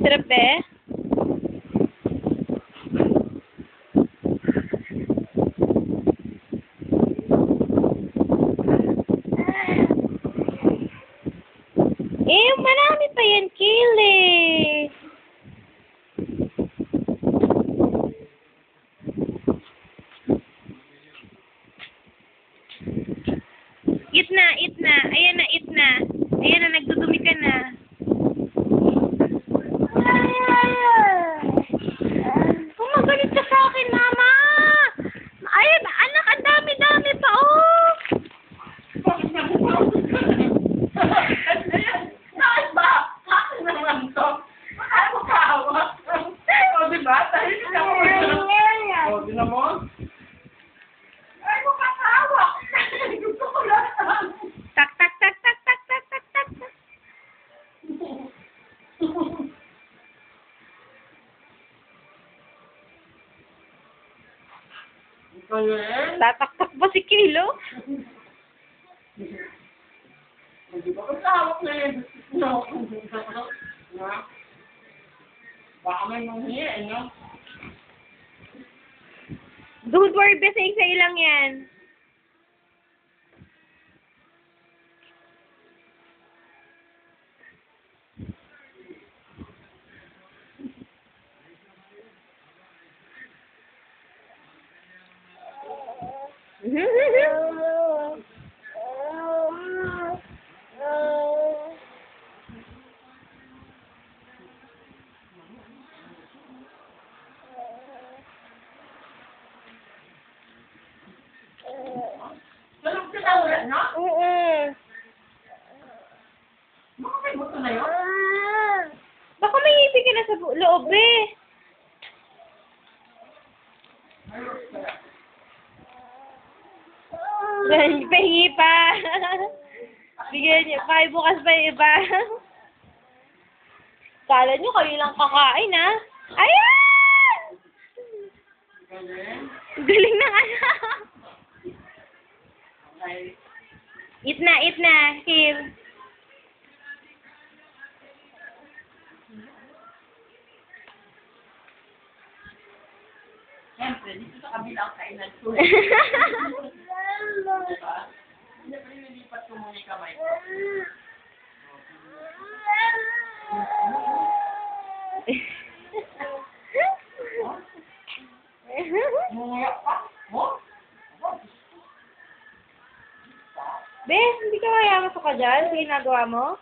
Sarap, be. Marami pa yan, Kaylee. Eat na, eat na. Ayan na, eat na. Ayan na, nagdudumi ka na. Magalit ka sa akin, Mama. Ay, anak, ang dami-dami pa, oh. Tak, tak, tak, tak, tak, tak, tak, tak. Tataktak ba si Kilo? Hindi ba kasawak na yun? No. Baka may manghiya, no? Don't worry, besing sa'yo lang yan. Tulog ka na ulit, no? Baka may buto na yun? Baka may ngipin ka na sa loob, eh. Pahingi pa. Bigyan niyo pa. Bukas pa yung iba. Kala niyo kayo lang kakain, ha? Ayan! Galing ng anak. Okay. Eat na, Kim. Siyempre, dito sa kabilang kainan ko. Diba? Hindi pa rin nilipat ko muna yung kamay ko. Munguyak pa? Mo? Bes, hindi ka kaya masok ka dyan sa ginagawa mo?